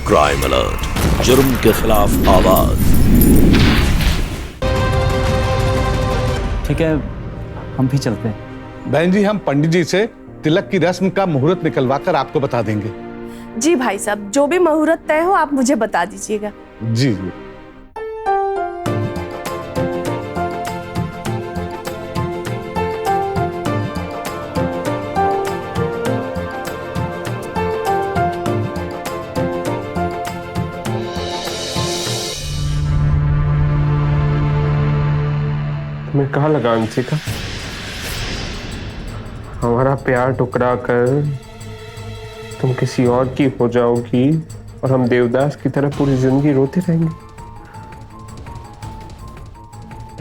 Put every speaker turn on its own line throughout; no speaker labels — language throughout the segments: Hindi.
क्राइम अलर्ट, जुर्म के खिलाफ आवाज।
ठीक है, हम भी चलते हैं।
बहन जी, हम पंडित जी से तिलक की रस्म का मुहूर्त निकलवा कर आपको बता देंगे।
जी भाई साहब, जो भी मुहूर्त तय हो आप मुझे बता दीजिएगा।
जी जी।
तुम्हें कहाँ लगा अंशिका? हमारा प्यार टुकरा कर तुम किसी और की हो जाओगी और हम देवदास की तरह पूरी जिंदगी रोते रहेंगे।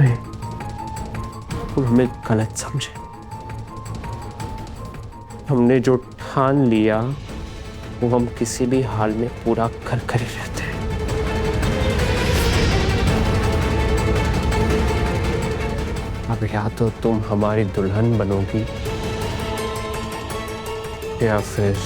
नहीं, तुम हमें गलत समझे। हमने जो ठान लिया वो हम किसी भी हाल में पूरा कर ही रहते हैं। अब या तो तुम हमारी दुल्हन बनोगी या फिर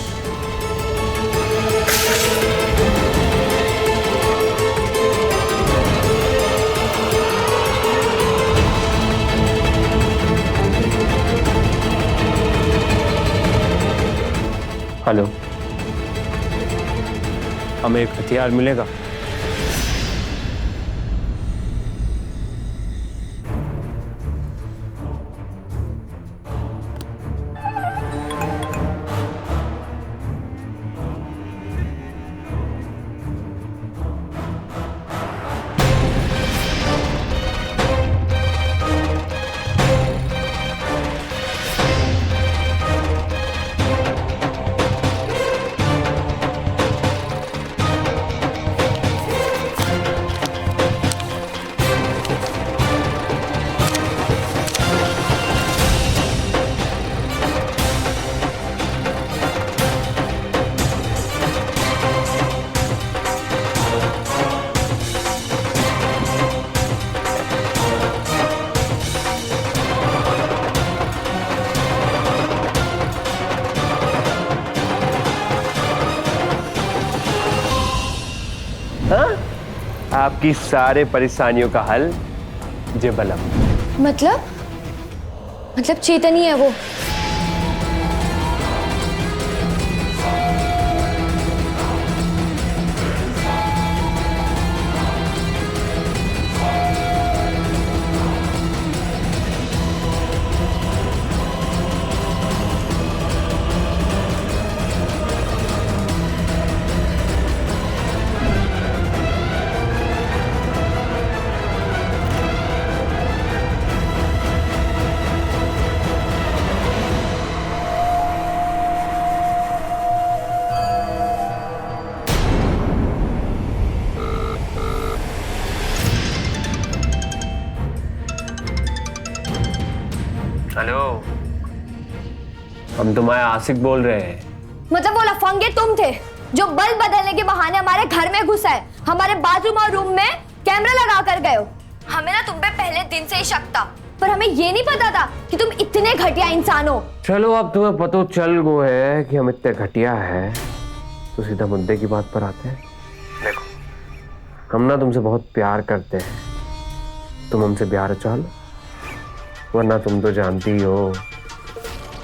हेलो, हमें एक हथियार मिलेगा? आपकी सारे परेशानियों का हल जे बलम।
मतलब चेतन ही है वो।
हेलो, हम तुम्हारे आशिक बोल रहे हैं।
मतलब वो लफंगे तुम थे जो बल्ब बदलने के बहाने हमारे घर में घुस आए, हमारे बाथरूम और रूम में कैमरा लगा कर गए हो। हमें ना तुम पे पहले दिन से ही शक था, पर हमें ये नहीं पता था कि तुम इतने घटिया इंसान हो।
चलो, अब तुम्हें पता चल गो है कि हम इतने घटिया है, तो सीधा मुद्दे की बात पर आते हैं। देखो, हम ना तुमसे बहुत प्यार करते हैं, तुम हमसे प्यार रचा लो, वरना तुम तो जानती हो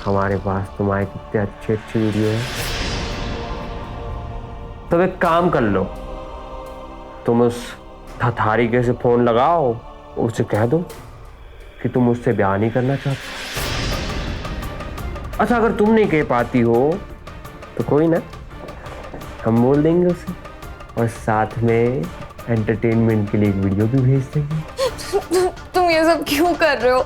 हमारे पास तुम्हारे कितने अच्छे अच्छे वीडियो है। तो एक काम कर लो, तुम उस हथारिके से फोन लगाओ, उसे कह दो कि तुम उससे ब्याह नहीं करना चाहते। अच्छा, अगर तुम नहीं कह पाती हो तो कोई ना, हम बोल देंगे उसे, और साथ में एंटरटेनमेंट के लिए एक वीडियो भी भेज देंगे।
तुम ये सब क्यों कर रहे हो?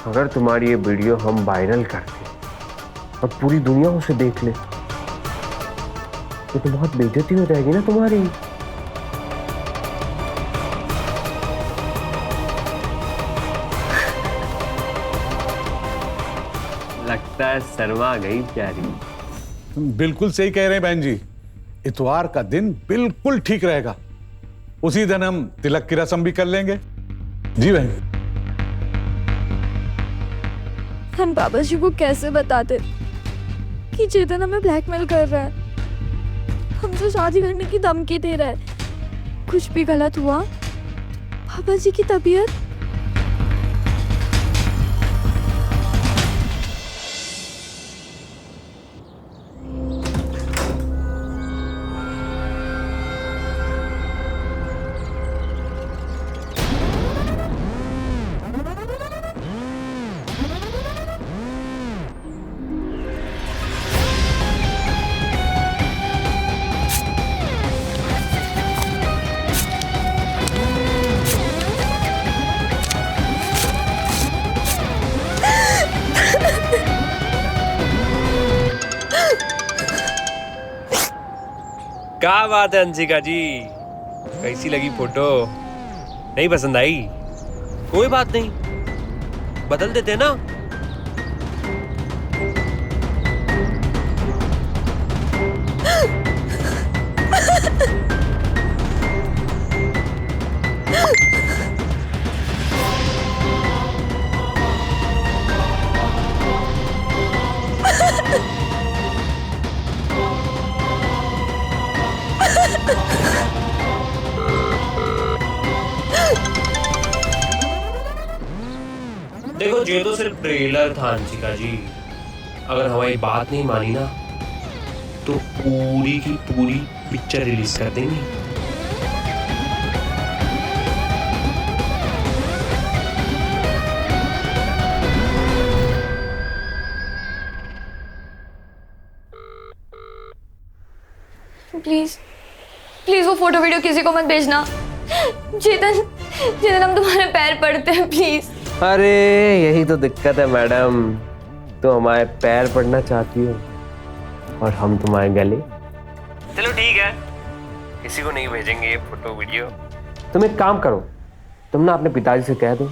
अगर तुम्हारी ये वीडियो हम वायरल कर दें और पूरी दुनिया उसे देख ले तो बहुत बेइज्जती हो जाएगी ना तुम्हारी। लगता है शर्मा गई प्यारी।
बिल्कुल सही कह रहे हैं बहन जी, इतवार का दिन बिल्कुल ठीक रहेगा। उसी दिन हम तिलक की रस्म भी कर लेंगे। जी बहन।
हम बाबा जी को कैसे बताते कि चेतन हमें ब्लैकमेल कर रहा है? हमसे शादी करने की धमकी दे रहा है। कुछ भी गलत हुआ, पापा जी की तबीयत।
क्या बात है अंशिका जी, कैसी लगी फोटो? नहीं पसंद आई? कोई बात नहीं, बदल देते ना। देखो ये तो सिर्फ ट्रेलर था अंशिका जी, अगर हमारी बात नहीं मानी ना तो पूरी की पूरी पिक्चर रिलीज कर देंगे।
प्लीज प्लीज वो फोटो वीडियो किसी को मत भेजना। चेतन चेतन, हम तुम्हारे पैर पड़ते हैं, प्लीज।
अरे यही तो दिक्कत है मैडम, तो हमारे पैर पड़ना चाहती हो और हम तुम्हारे गले। चलो ठीक है, किसी को नहीं भेजेंगे ये फोटो वीडियो। तुम एक काम करो, तुम ना अपने पिताजी से कह दो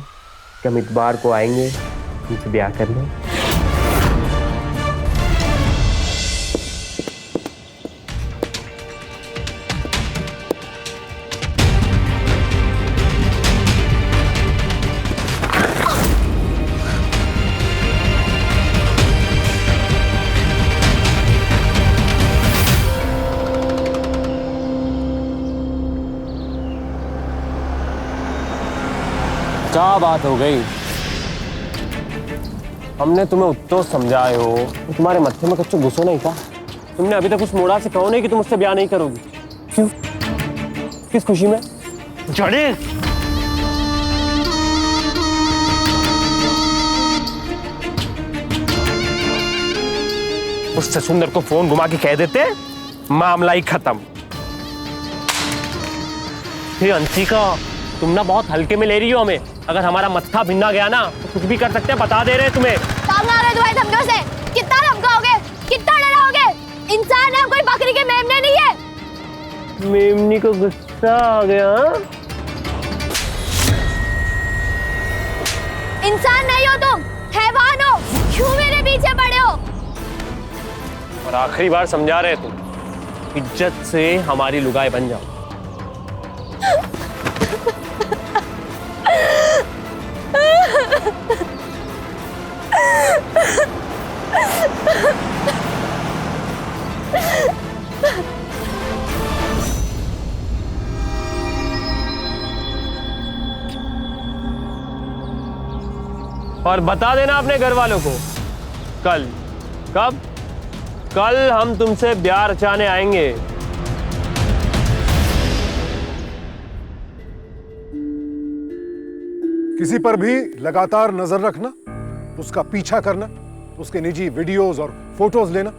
कि हम इतवार को आएंगे तुमसे ब्याह करने।
क्या बात हो गई?
हमने तुम्हें उत्तो समझाए हो तो तुम्हारे मत्थे में कुछ गुस्सा नहीं था? तुमने अभी तक उस मोड़ा से कहो नहीं कि तुम उससे ब्याह नहीं करोगी। क्यों? किस खुशी में?
जड़े
उससे सुंदर को फोन घुमा के कह देते, मामला ही खत्म।
हे अंशिका, तुम ना बहुत हल्के में ले रही हो हमें। अगर हमारा मत्था भिन्ना गया ना तो कुछ भी कर सकते हैं, बता दे रहे हैं तुम्हें।
सामने आ रहे तुम्हारे धमकियों से, कितना धमकाओगे, कितना डराओगे? इंसान है, कोई बकरी के मेमने नहीं है।
मेमनी को गुस्सा आ गया।
इंसान नहीं हो तुम, हैवान हो। क्यों मेरे पीछे पड़े हो?
और आखिरी बार समझा रहे तुम, इज्जत से हमारी लुगाई बन जाओ। और बता देना अपने घर वालों को, कल। कब? कल हम तुमसे ब्याह रचाने आएंगे।
किसी पर भी लगातार नजर रखना, उसका पीछा करना, उसके निजी वीडियोस और फोटोज लेना,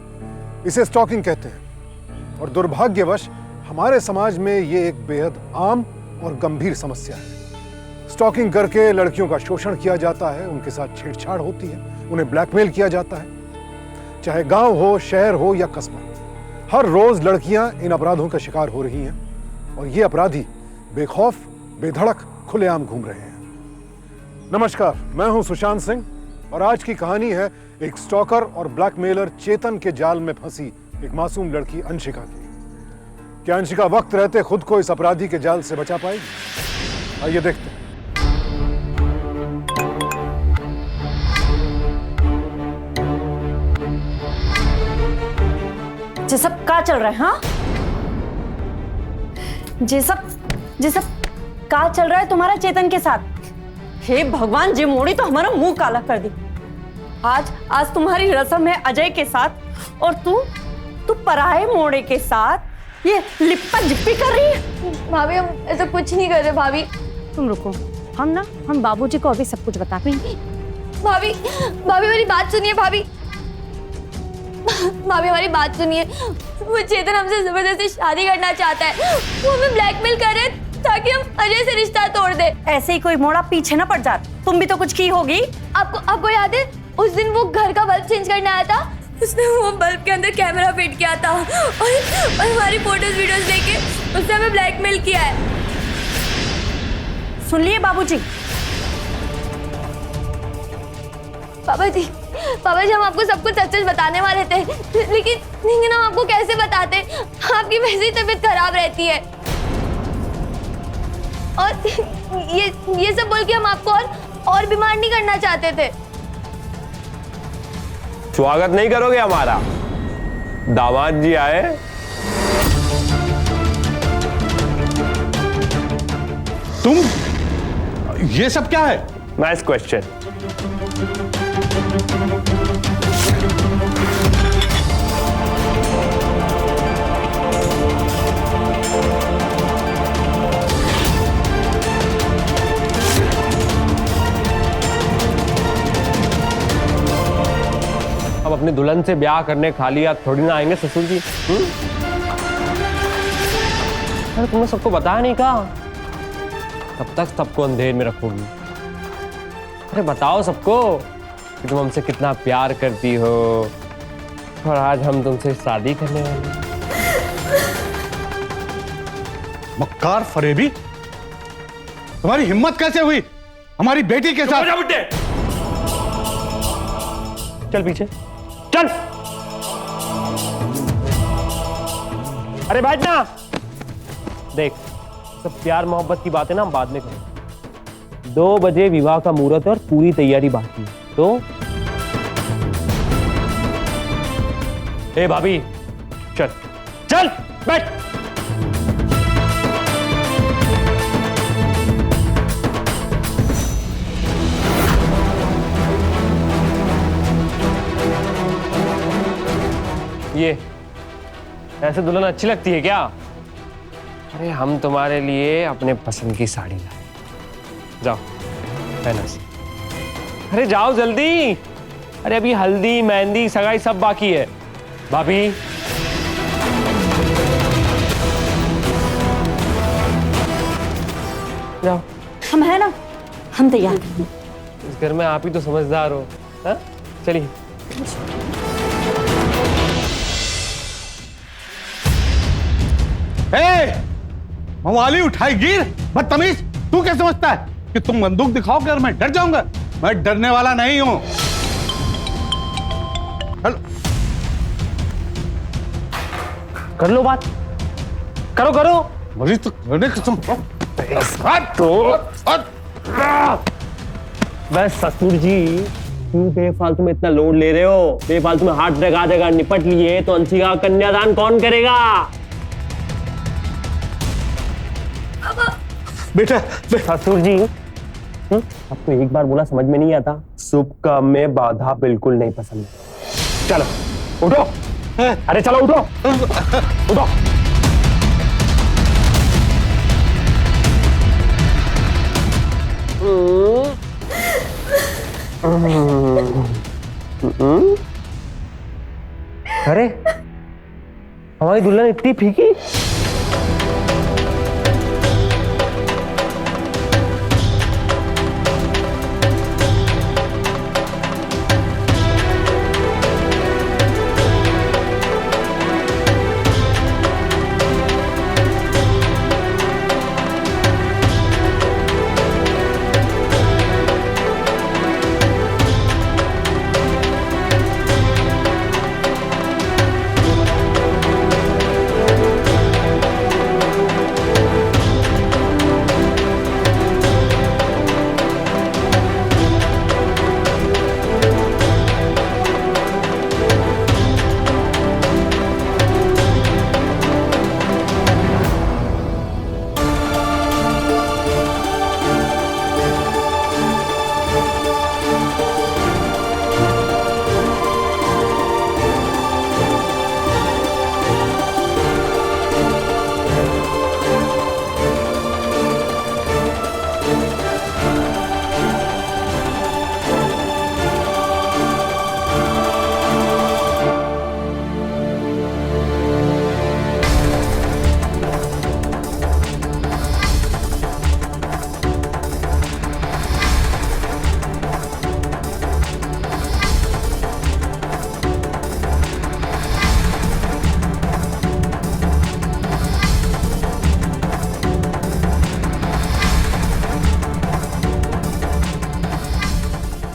इसे स्टॉकिंग कहते हैं। और दुर्भाग्यवश हमारे समाज में ये एक बेहद आम और गंभीर समस्या है। स्टॉकिंग करके लड़कियों का शोषण किया जाता है, उनके साथ छेड़छाड़ होती है, उन्हें ब्लैकमेल किया जाता है। चाहे गांव हो, शहर हो या कस्बा, हर रोज लड़कियां इन अपराधों का शिकार हो रही हैं और ये अपराधी बेखौफ बेधड़क खुलेआम घूम रहे हैं। नमस्कार, मैं हूं सुशांत सिंह और आज की कहानी है एक स्टॉकर और ब्लैकमेलर चेतन के जाल में फंसी एक मासूम लड़की अंशिका की। क्या अंशिका वक्त रहते खुद को इस अपराधी के जाल से बचा पाएगी? आइए देखते हैं।
ये सब क्या चल रहा है? हाँ, ये सब का चल रहा है तुम्हारा चेतन के साथ? हे भगवान, जे मोड़ी तो हमारा मुंह काला कर दी। आज तुम्हारी रस्म है अजय के साथ और तू पराये मोड़े के साथ ये लिप्पा जिप्पी कर रही है।
भाभी हम ऐसा कुछ नहीं कर रहे भाभी।
तुम रुको, हम बाबूजी को अभी सब कुछ बताते हैं।
भाभी मेरी बात सुनिए भाभी हमारी बात सुनिए। वो चेतन हमसे जबरदस्ती शादी करना चाहता है। वो हमें ब्लैकमेल कर रहे ताकि हम अजय से रिश्ता तोड़ दे।
ऐसे ही कोई मोड़ा पीछे ना पड़ जा। तुम भी तो कुछ की होगी।
आपको याद है उस दिन वो घर का बल्ब चेंज करने आया था, उसने वो बल्ब के अंदर कैमरा फिट किया था और हमारी फोटोज वीडियोस लेके उसने हमें ब्लैकमेल किया है।
सुन लिए बाबूजी?
पापा जी हम आपको सब कुछ सच बताने वाले थे, लेकिन हम आपको कैसे बताते? आपकी वैसे ही तबीयत खराब रहती है और ये सब बोल के हम आपको और बीमार नहीं करना चाहते थे।
स्वागत नहीं करोगे हमारा? दामाद जी आए।
तुम ये सब क्या है?
Nice question. अब अपनी दुल्हन से ब्याह करने खाली हाथ थोड़ी ना आएंगे ससुर जी। अरे तुमने सबको बताया नहीं कहा? तब तक सबको अंधेर में रखोगी। अरे बताओ सबको कि तुम हमसे कितना प्यार करती हो और आज हम तुमसे शादी करने वाले हैं।
मक्कार फरेबी, तुम्हारी हिम्मत कैसे हुई हमारी बेटी के साथ?
चल पीछे चल। अरे बैठ ना। देख, सब प्यार मोहब्बत की बातें ना हम बाद में करेंगे। 2 बजे विवाह का मुहूर्त है और पूरी तैयारी बाकी है। तो ए भाभी चल चल बैठ। ये ऐसे दुल्हन अच्छी लगती है क्या? अरे हम तुम्हारे लिए अपने पसंद की साड़ी लाए। जाओ पहना से। अरे जाओ जल्दी। अरे अभी हल्दी मेहंदी सगाई सब बाकी है। भाभी जाओ।
हम है ना, हम तैयार।
इस घर में आप ही तो समझदार हो। हाँ? चलिए।
मवाली उठाई गिर, बदतमीज। तू क्या समझता है कि तुम बंदूक दिखाओगे और मैं डर जाऊंगा? मैं डरने वाला नहीं हूं। हेलो,
कर लो बात। करो।
मुझे तो करने कसम।
बस ससुर जी, क्यों बेफालतू में इतना लोड ले रहे हो? बेफालतू में हार्ट अटैक आ जाएगा। निपट लिए तो अंशिका का कन्यादान कौन करेगा?
बेटा
ससुर जी, आपको एक बार बोला समझ में नहीं आता? शुभ काम में बाधा बिल्कुल नहीं पसंद। चलो उठो। अरे चलो उठो उठो। अरे हमारी दुल्हन इतनी फीकी।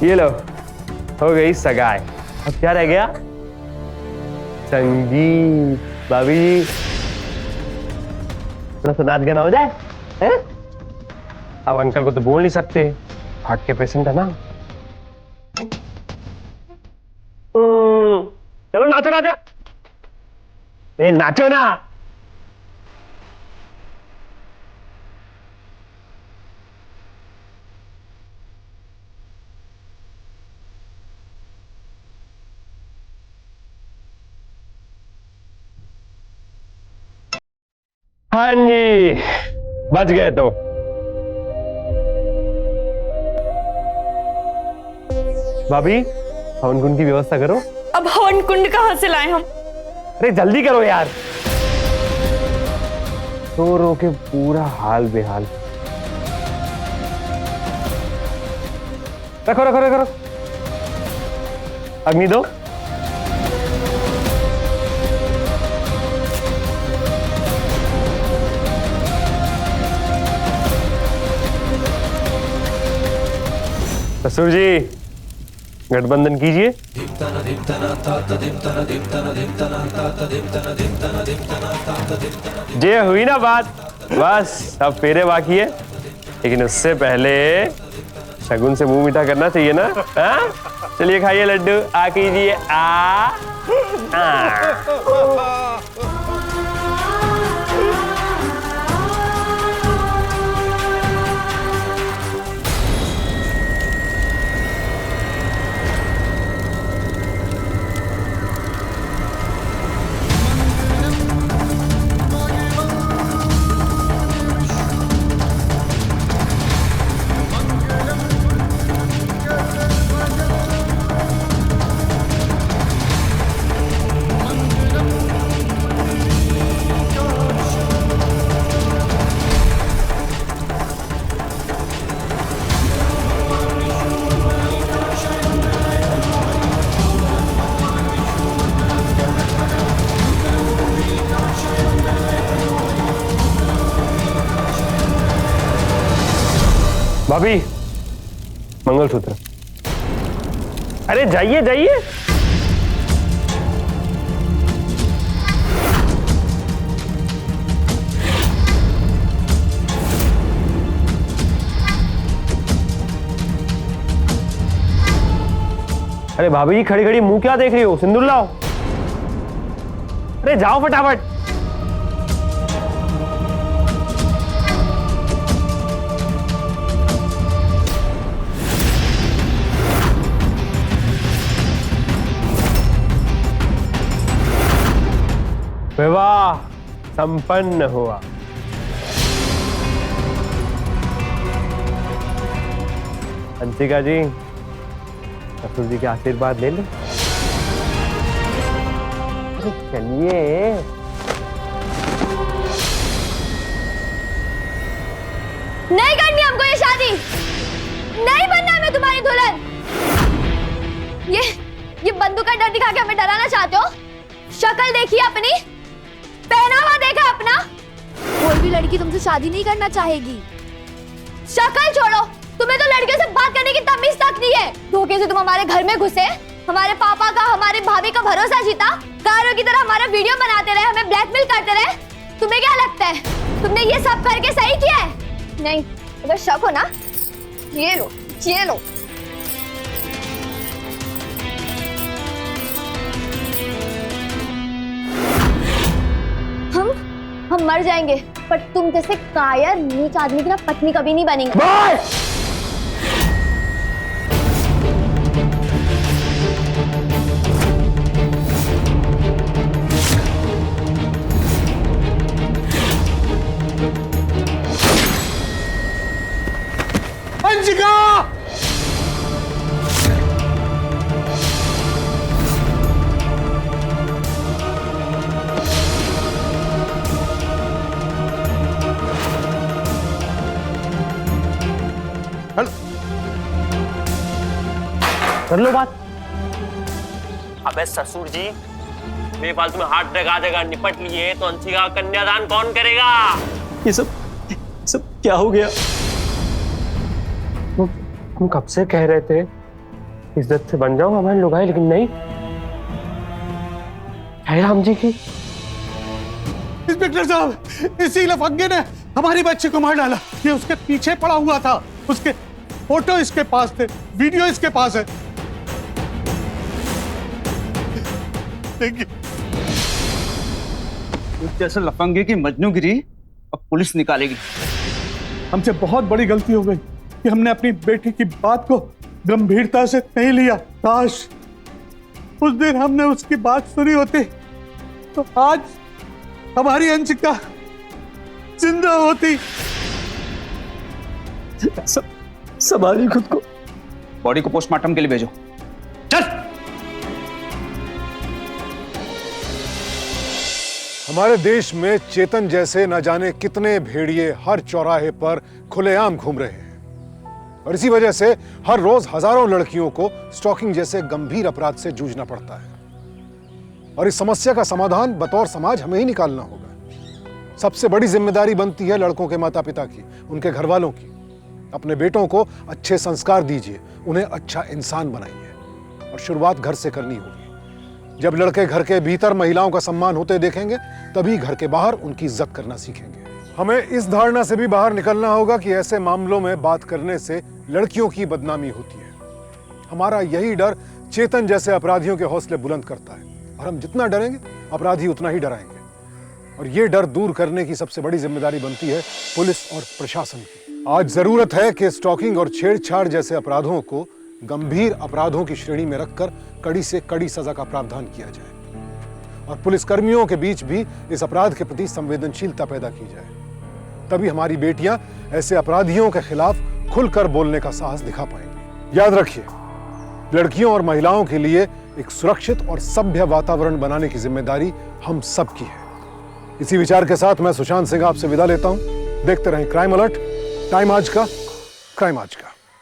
ये लो, हो गई सगाई। अब क्या रह गया? संगीत। भाभी जी, थोड़ा सा नाच गाना हो जाए हैं? अब अंकल को तो बोल नहीं सकते, हार्ट के पेशेंट है ना। चलो नाचो नाचो, नाचो ना। हाँ जी, बच गए तो। भाभी, हवन कुंड की व्यवस्था करो।
अब हवन कुंड कहाँ से लाए हम?
अरे जल्दी करो यार, रो रो के पूरा हाल बेहाल। रखो रखो रखो रखो, अग्नि दो। ससुर जी, गठबंधन कीजिए। जे हुई ना बात, बस अब फेरे बाकी है, लेकिन उससे पहले शगुन से मुंह मीठा करना चाहिए ना। हाँ? चलिए खाइए लड्डू, आ कीजिए आ। भाभी, मंगलसूत्र। अरे जाइए जाइए। अरे भाभी जी, खड़ी खड़ी मुंह क्या देख रही हो? सिंदूर लाओ। अरे जाओ फटाफट। विवाह संपन्न हुआ। अंशिका जी, ससुर जी के आशीर्वाद ले ले। चलिए।
नहीं करनी हमको ये शादी, नहीं बनना मैं तुम्हारी दुल्हन। ये बंदूक का डर दिखा के हमें डराना चाहते हो? शक्ल देखिए अपनी, पहनावा देखा अपना। कोई भी लड़की तुमसे शादी नहीं करना चाहेगी। शक्ल छोड़ो, तुम्हें तो लड़कियों से बात करने की तमीज तक नहीं है। धोखे से तुम हमारे घर में घुसे, हमारे पापा का, हमारे भाभी का भरोसा जीता, कारों की तरह हमारा वीडियो बनाते रहे, हमें ब्लैकमेल करते रहे। तुम्हें क्या लगता है तुमने ये सब करके सही किया है? नहीं, अगर शक हो ना, ये लो ये लो। हम मर जाएंगे, पर तुम जैसे कायर नीच आदमी की ना पत्नी कभी नहीं बनेंगे।
अंशिका!
कर लो बात। अबे ससुर जी, बेफालतू में हार्ट अटैक आ जाएगा, निपट लिए तो अंशिका का कन्यादान कौन करेगा?
ये सब क्या हो गया?
हम कब से कह रहे थे इज्जत से बन जाऊं हमारे लुगाई, लेकिन नहीं, है राम जी की।
इंस्पेक्टर साहब, इसी लफंगे ने हमारी बच्ची को मार डाला। ये उसके पीछे पड़ा हुआ था, उसके फोटो इसके पास थे, वीडियो इसके पास है। देखिए,
जैसे लफंगे की मजनूगिरी अब पुलिस निकालेगी।
हमसे बहुत बड़ी गलती हो गई कि हमने अपनी बेटी की बात को गंभीरता से नहीं लिया। काश उस दिन हमने उसकी बात सुनी होती तो आज हमारी अंशिका जिंदा होती।
संभालिए खुद को। बॉडी को पोस्टमार्टम के लिए भेजो। चल।
हमारे देश में चेतन जैसे न जाने कितने भेड़िए हर चौराहे पर खुलेआम घूम रहे हैं और इसी वजह से हर रोज हजारों लड़कियों को स्टॉकिंग जैसे गंभीर अपराध से जूझना पड़ता है। और इस समस्या का समाधान बतौर समाज हमें ही निकालना होगा। सबसे बड़ी जिम्मेदारी बनती है लड़कों के माता पिता की, उनके घर वालों की। अपने बेटों को अच्छे संस्कार दीजिए, उन्हें अच्छा इंसान बनाइए और शुरुआत घर से करनी होगी। जब लड़के घर के भीतर महिलाओं का सम्मान होते देखेंगे तभी घर के बाहर उनकी इज्जत करना सीखेंगे। हमें इस धारणा से भी बाहर निकलना होगा कि ऐसे मामलों में बात करने से लड़कियों की बदनामी होती है। हमारा यही डर चेतन जैसे अपराधियों के हौसले बुलंद करता है और हम जितना डरेंगे अपराधी उतना ही डराएंगे। और ये डर दूर करने की सबसे बड़ी जिम्मेदारी बनती है पुलिस और प्रशासन की। आज जरूरत है कि स्टॉकिंग और छेड़छाड़ जैसे अपराधों को गंभीर अपराधों की श्रेणी में रखकर कड़ी से कड़ी सजा का प्रावधान किया जाए और पुलिस कर्मियों के बीच भी इस अपराध के प्रति संवेदनशीलता पैदा की जाए। तभी हमारी बेटियां ऐसे अपराधियों के खिलाफ खुलकर बोलने का साहस दिखा पाएंगी। याद रखिए, लड़कियों और महिलाओं के लिए एक सुरक्षित और सभ्य वातावरण बनाने की जिम्मेदारी हम सबकी है। इसी विचार के साथ मैं सुशांत सिंह आपसे विदा लेता हूं। देखते रहें क्राइम अलर्ट, टाइम आज का, क्राइम आज का।